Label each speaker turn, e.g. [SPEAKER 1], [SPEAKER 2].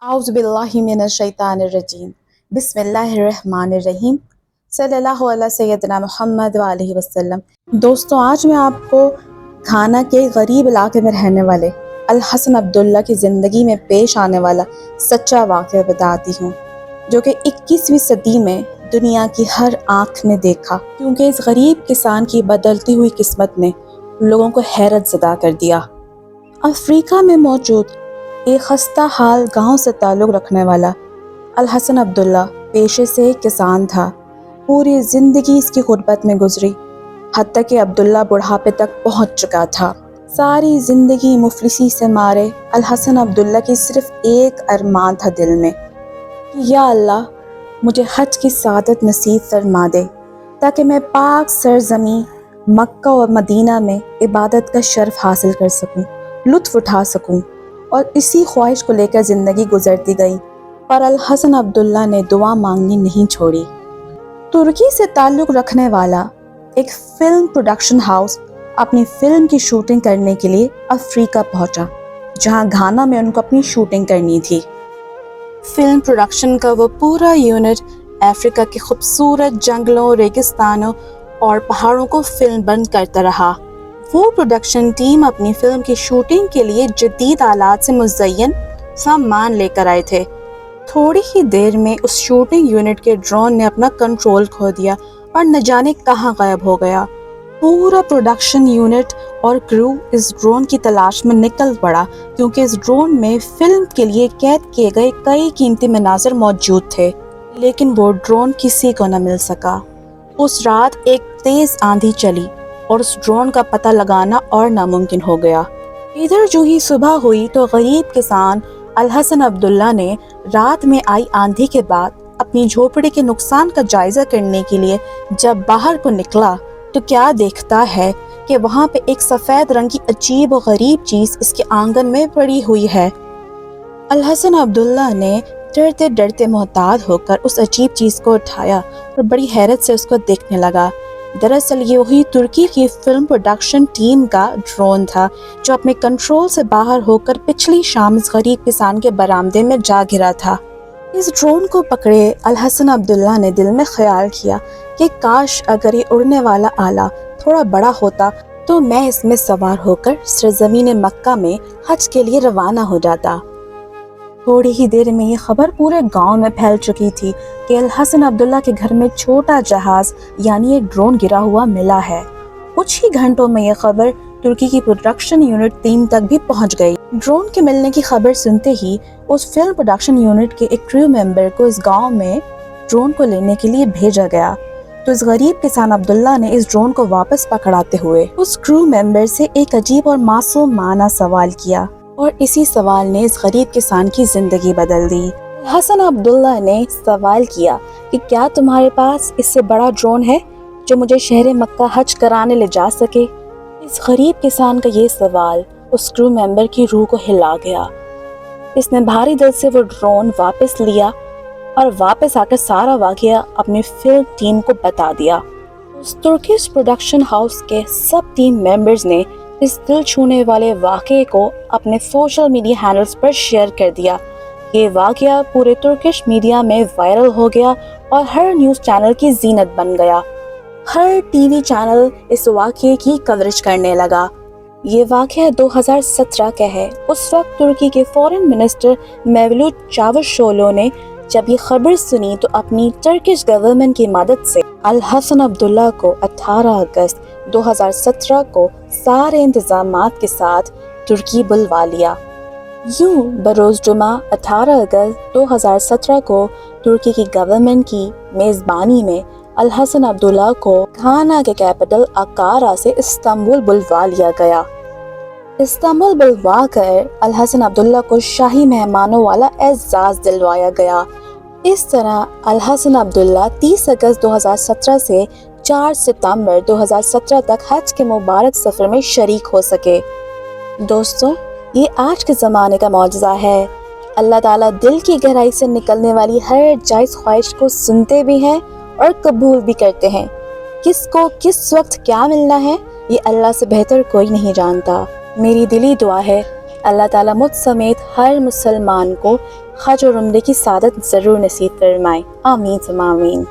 [SPEAKER 1] औज़ुबिल्लाहि मिनश्शैतानिर्रजीम बिस्मिल्लाहिर्रहमानिर्रहीम सल्लल्लाहु अला सय्यदना मुहम्मद व आलिहि वसल्लम। दोस्तों, आज मैं आपको घाना के गरीब इलाके में रहने वाले अल हसन अब्दुल्ला की ज़िंदगी में पेश आने वाला सच्चा वाक़या बताती हूँ, जो कि 21वीं सदी में दुनिया की हर आँख ने देखा, क्योंकि इस गरीब किसान की बदलती हुई किस्मत ने लोगों को हैरत ज़दा कर दिया। अफ्रीका में मौजूद एक खस्ता हाल गांव से ताल्लुक़ रखने वाला अल हसन अब्दुल्ला पेशे से एक किसान था। पूरी ज़िंदगी इसकी गुर्बत में गुजरी, हत्ता कि अब्दुल्ला बुढ़ापे तक पहुंच चुका था। सारी ज़िंदगी मुफलिसी से मारे अल हसन अब्दुल्ला की सिर्फ एक अरमान था दिल में कि या अल्लाह, मुझे हज की सादत नसीब फरमा दे, ताकि मैं पाक सरज़मीं मक्का और मदीना में इबादत का शर्फ हासिल कर सकूं, लुत्फ़ उठा सकूं। और इसी ख्वाहिश को लेकर ज़िंदगी गुजरती गई, पर अल हसन अब्दुल्ला ने दुआ मांगनी नहीं छोड़ी। तुर्की से ताल्लुक़ रखने वाला एक फ़िल्म प्रोडक्शन हाउस अपनी फ़िल्म की शूटिंग करने के लिए अफ्रीका पहुंचा, जहां घाना में उनको अपनी शूटिंग करनी थी। फ़िल्म प्रोडक्शन का वो पूरा यूनिट अफ्रीका के खूबसूरत जंगलों, रेगिस्तानों और पहाड़ों को फिल्म बंद करता रहा। वो प्रोडक्शन टीम अपनी फ़िल्म की शूटिंग के लिए जदीद आलात से मुज़य्यन सामान लेकर आए थे। थोड़ी ही देर में उस शूटिंग यूनिट के ड्रोन ने अपना कंट्रोल खो दिया और न जाने कहाँ गायब हो गया। पूरा प्रोडक्शन यूनिट और क्रू इस ड्रोन की तलाश में निकल पड़ा, क्योंकि इस ड्रोन में फ़िल्म के लिए कैद किए गए कई कीमती मनाज़िर मौजूद थे, लेकिन वो ड्रोन किसी को न मिल सका। उस रात एक तेज़ आंधी चली और उस ड्रोन का पता लगाना और नामुमकिन हो गया। इधर जो ही सुबह हुई तो गरीब किसान अल हसन अब्दुल्ला ने रात में आई आंधी के बाद अपनी झोपड़ी के नुकसान का जायजा करने के लिए जब बाहर को निकला, तो क्या देखता है कि वहाँ पे एक सफ़ेद रंग की अजीब और गरीब चीज़ इसके आंगन में पड़ी हुई है। अल हसन अब्दुल्ला ने डरते डरते मोहतात होकर उस अजीब चीज़ को उठाया और बड़ी हैरत से उसको देखने लगा। दरअसल ये वही तुर्की की फिल्म प्रोडक्शन टीम का ड्रोन था, जो अपने कंट्रोल से बाहर होकर पिछली शाम इस गरीब किसान के बरामदे में जा गिरा था। इस ड्रोन को पकड़े अल हसन अब्दुल्ला ने दिल में ख्याल किया कि काश अगर ये उड़ने वाला आला थोड़ा बड़ा होता तो मैं इसमें सवार होकर सरज़मीन मक्का में हज के लिए रवाना हो जाता। थोड़ी ही देर में ये खबर पूरे गांव में फैल चुकी थी कि अल हसन अब्दुल्ला के घर में छोटा जहाज यानी एक ड्रोन गिरा हुआ मिला है। कुछ ही घंटों में ये खबर तुर्की की प्रोडक्शन यूनिट टीम तक भी पहुंच गई। ड्रोन के मिलने की खबर सुनते ही उस फिल्म प्रोडक्शन यूनिट के एक क्रू मेंबर को इस गांव में ड्रोन को लेने के लिए भेजा गया। तो इस गरीब किसान अब्दुल्ला ने इस ड्रोन को वापस पकड़ाते हुए उस क्रू मेंबर से एक अजीब और मासूमाना सवाल किया, और इसी सवाल ने इस गरीब किसान की जिंदगी बदल दी। हसन अब्दुल्ला ने सवाल किया कि क्या तुम्हारे पास इससे बड़ा ड्रोन है जो मुझे शहर मक्का हज कराने ले जा सके। इस गरीब किसान का ये सवाल उस क्रू मेंबर की रूह को हिला गया। इसने भारी दिल से वो ड्रोन वापस लिया और वापस आकर सारा वाक़या अपनी फिल्म टीम को बता दिया। उस तुर्किश प्रोडक्शन हाउस के सब टीम मेंबर्स ने इस दिल छूने वाले वाक़े को अपने सोशल मीडिया हैंडल्स पर शेयर कर दिया। ये वाक़या पूरे तुर्किश मीडिया में वायरल हो गया और हर न्यूज़ चैनल की जीनत बन गया। हर टीवी चैनल इस वाक़े की कवरेज करने लगा। ये वाक़या 2017 का है। उस वक्त तुर्की के फॉरेन मिनिस्टर मेवलूत चावुशोगलू ने जब ये खबर सुनी तो अपनी टर्किश गवर्नमेंट की मदद से अल हसन अब्दुल्ला को 18 अगस्त 2017 को सारे इंतजामात के साथ तुर्की बुलवा लिया। यूं बरोज़ जुमा 18 अगस्त 2017 को तुर्की की गवर्नमेंट की मेज़बानी में अल हसन अब्दुल्ला को घाना के कैपिटल अंकारा से इस्तांबुल बुलवा लिया गया। इस्तांबुल बुलवा कर अल हसन अब्दुल्ला को शाही मेहमानों वाला एज़ाज़ दिलवाया गया। इस तरह अल हसन अब्दुल्ला 30 अगस्त 2017 से 4 सितंबर 2017 तक हज के मुबारक सफ़र में शरीक हो सके। दोस्तों, ये आज के ज़माने का मौजज़ा है। अल्लाह ताला दिल की गहराई से निकलने वाली हर जायज़ ख्वाहिश को सुनते भी हैं और कबूल भी करते हैं। किसको किस वक्त क्या मिलना है ये अल्लाह से बेहतर कोई नहीं जानता। मेरी दिली दुआ है अल्लाह ताला मुझ समेत हर मुसलमान को خاج اور عمرے کی سعادت ضرور نصیب فرمائے، آمین ثم آمین۔